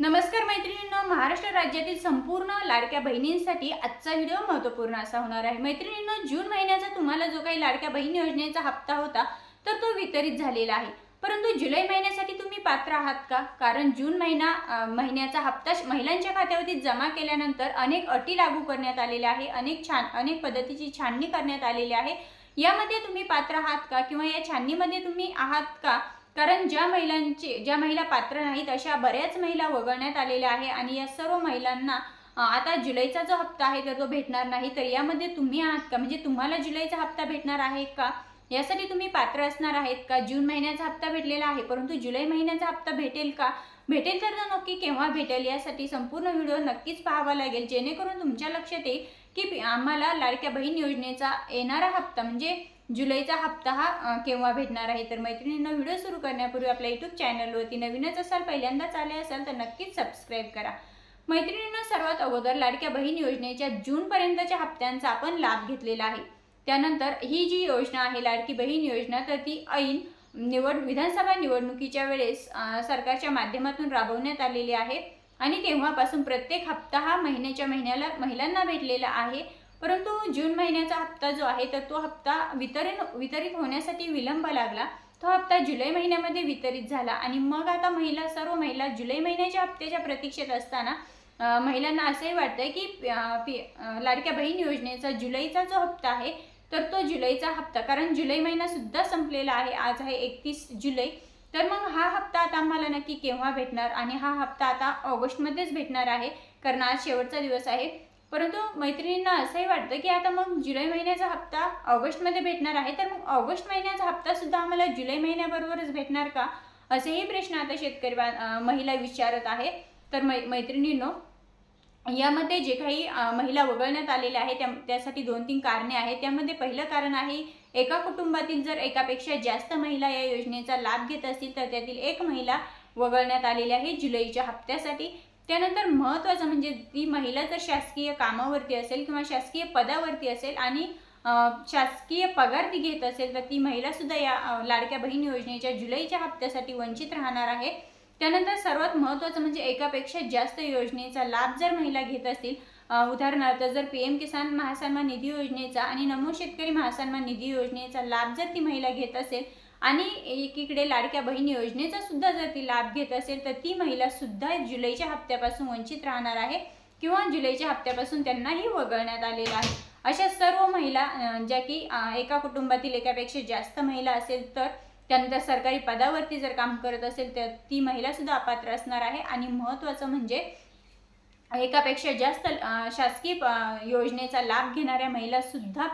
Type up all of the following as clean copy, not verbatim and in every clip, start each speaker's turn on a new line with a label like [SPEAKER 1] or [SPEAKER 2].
[SPEAKER 1] नमस्कार मैत्रिणींनो, महाराष्ट्र राज्यातील संपूर्ण लाडक्या बहिणींसाठी आजचा व्हिडिओ महत्त्वपूर्ण असा होणार आहे। मैत्रिणींनो, जून महिन्याचा तुम्हाला जो काही लाडक्या बहीण योजनेचा हप्ता होता तर तो वितरित झालेला आहे। परंतु जुलै महिन्यासाठी तुम्ही पात्र आहात का? कारण जून महिन्याचा हप्ता महिलांच्या खात्यावरती जमा केल्यानंतर अनेक अटी लागू करण्यात आलेल्या आहे, अनेक पद्धतीची छाननी करण्यात आलेली आहे। यामध्ये तुम्ही पात्र आहात का किंवा या छाननीमध्ये तुम्ही आहात का? कारण ज्या महिला पात्र नाहीत अशा बऱ्याच महिला वगळण्यात आलेल्या आहे आणि या सर्व महिलांना आता जुलैचा जो हप्ता आहे तर तो भेटणार नाही। तर यामध्ये तुम्ही आहात का? म्हणजे तुम्हाला जुलैचा हप्ता भेटणार आहे का? यासाठी तुम्ही पात्र असणार आहेत का? जून महिन्याचा हप्ता भेटलेला आहे परंतु जुलै महिन्याचा हप्ता भेटेल का? भेटेल तर नक्की केव्हा भेटेल यासाठी संपूर्ण व्हिडिओ नक्कीच पाहावा लागेल, जेणेकरून तुमच्या लक्षात येईल की आम्हाला लाडक्या बहीण योजनेचा येणारा हप्ता म्हणजे जुलैचा हप्ता हा केव्हा भेटणार आहे। तर मैत्रिणींना व्हिडिओ सुरू करण्यापूर्वी आपल्या यूट्यूब चॅनलवरती नवीनच असाल, पहिल्यांदाच आले असाल तर नक्कीच सबस्क्राईब करा। मैत्रिणींना सर्वात अगोदर लाडक्या बहीण योजनेच्या जून पर्यंतच्या हप्त्यांचा आपण लाभ घेतलेला आहे। त्यानंतर ही जी योजना आहे लाडकी बहीण योजना तर ती ऐन विधानसभा निवडणुकीच्या वेळेस सरकारच्या माध्यमातून राबवण्यात आलेली आहे आणि तेव्हापासून प्रत्येक हप्ता हा महिन्याला महिलांना भेटलेला आहे। परंतु जून महिन्याचा हप्ता जो आहे तर तो हप्ता वितरित होण्यासाठी विलंब लागला। तो हप्ता जुलै महिन्यामध्ये वितरित झाला आणि मग आता सर्व महिला जुलै महिन्याच्या हप्त्याच्या प्रतीक्षेत असताना महिलांना असंही वाटतंय की लाडक्या बहीण योजनेचा जुलैचा जो हप्ता आहे तर तो जुलैचा हप्ता, कारण जुलै महिना सुद्धा संपलेला आहे, आज आहे 31 जुलै। तर मग हा हप्ता आता आम्हाला नक्की केव्हा भेटणार? आणि हा हप्ता आता ऑगस्टमध्येच भेटणार आहे कारण आज शेवटचा दिवस आहे। परंतु मैत्रिणींना असंही वाटतं की आता मग जुलै महिन्याचा हप्ता ऑगस्टमध्ये भेटणार आहे तर मग ऑगस्ट महिन्याचा हप्ता सुद्धा आम्हाला जुलै महिन्याबरोबरच भेटणार का? असेही प्रश्न आता शेतकरी महिला विचारत आहे। तर मैत्रिणींनो, यामध्ये जे काही महिला वगळण्यात आलेल्या आहेत त्यासाठी 2-3 कारणे आहेत। त्यामध्ये पहिलं कारण आहे, एका कुटुंबातील जर एकापेक्षा जास्त महिला या योजनेचा लाभ घेत असतील तर त्यातील एक महिला वगळण्यात आलेली आहे जुलैच्या हप्त्यासाठी। त्यानंतर महत्त्वाचं म्हणजे ती महिला जर शासकीय कामावरती असेल किंवा शासकीय पदावरती असेल आणि शासकीय पगार ती घेत असेल तर ती महिला सुद्धा या लाडक्या बहीण योजनेच्या जुलैच्या हप्त्यासाठी वंचित राहणार आहे। त्यानंतर सर्वात महत्त्वाचं म्हणजे एकापेक्षा जास्त योजनेचा लाभ जर महिला घेत असतील, उदाहरणार्थ जर PM किसान महासन्मान निधी योजनेचा आणि नमो शेतकरी महासन्मान निधी योजनेचा लाभ जर ती महिला घेत असेल आणि एकीकडे लाडक्या बहीण योजनेचा सुद्धा जर ती लाभ घेत असेल तर ती महिला सुद्धा जुलैच्या हप्त्यापासून वंचित राहणार आहे किंवा जुलैच्या हप्त्यापासून त्यांनाही वगळण्यात आलेलं आहे। अशा सर्व महिला ज्या की एका कुटुंबातील एकापेक्षा जास्त महिला असेल तर त्यानंतर सरकारी पदावरती जर काम करत असेल तर ती महिला सुद्धा अपात्र असणार आहे। आणि महत्त्वाचं म्हणजे एकापेक्षा जास्त शासकीय योजनेचा लाभ घेणाऱ्या महिला सुद्धा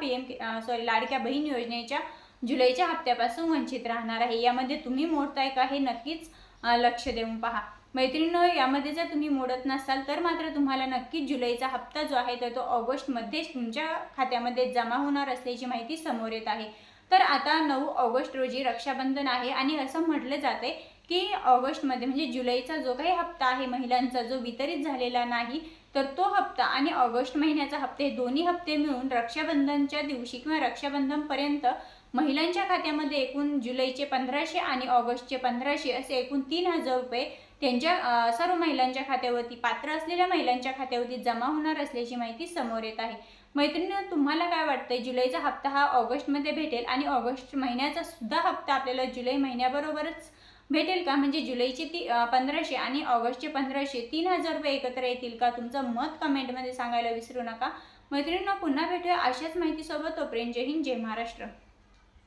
[SPEAKER 1] लाडक्या बहीण योजनेच्या जुलैच्या हप्त्यापासून वंचित राहणार आहे। यामध्ये तुम्ही मोडताय का हे नक्कीच लक्ष देऊन पहा। मैत्रिणींनो, यामध्ये जर तुम्ही मोडत नसाल तर मात्र तुम्हाला नक्कीच जुलैचा हप्ता जो आहे तर तो ऑगस्टमध्येच तुमच्या खात्यामध्ये जमा होणार असल्याची माहिती समोर येत आहे। तर आता 9 ऑगस्ट रोजी रक्षाबंधन आहे आणि असं म्हटलं जाते की ऑगस्टमध्ये म्हणजे जुलैचा जो काही हप्ता आहे महिलांचा जो वितरित झालेला नाही तर तो हप्ता आणि ऑगस्ट महिन्याचा हप्ते हे दोन्ही हप्ते मिळून रक्षाबंधनच्या दिवशी किंवा रक्षाबंधनपर्यंत महिलांच्या खात्यामध्ये एकूण जुलैचे 1500 आणि ऑगस्टचे 1500 असे एकूण 3000 रुपये त्यांच्या सर्व महिलांच्या खात्यावरती, पात्र असलेल्या महिलांच्या खात्यावरती जमा होणार असल्याची माहिती समोर येत आहे। मैत्रिणींनो, तुम्हाला काय वाटतंय, जुलैचा हप्ता हा ऑगस्टमध्ये भेटेल आणि ऑगस्ट महिन्याचा सुद्धा हप्ता आपल्याला जुलै महिन्याबरोबरच भेटेल का? म्हणजे जुलैचे 1500 आणि ऑगस्टचे 1500 3000 रुपये एकत्र येतील का? तुमचं मत कमेंटमध्ये सांगायला विसरू नका। मैत्रिणींनो, पुन्हा भेटूया अशाच माहितीसोबत। तोपर्यंत जय हिंद, जय महाराष्ट्र।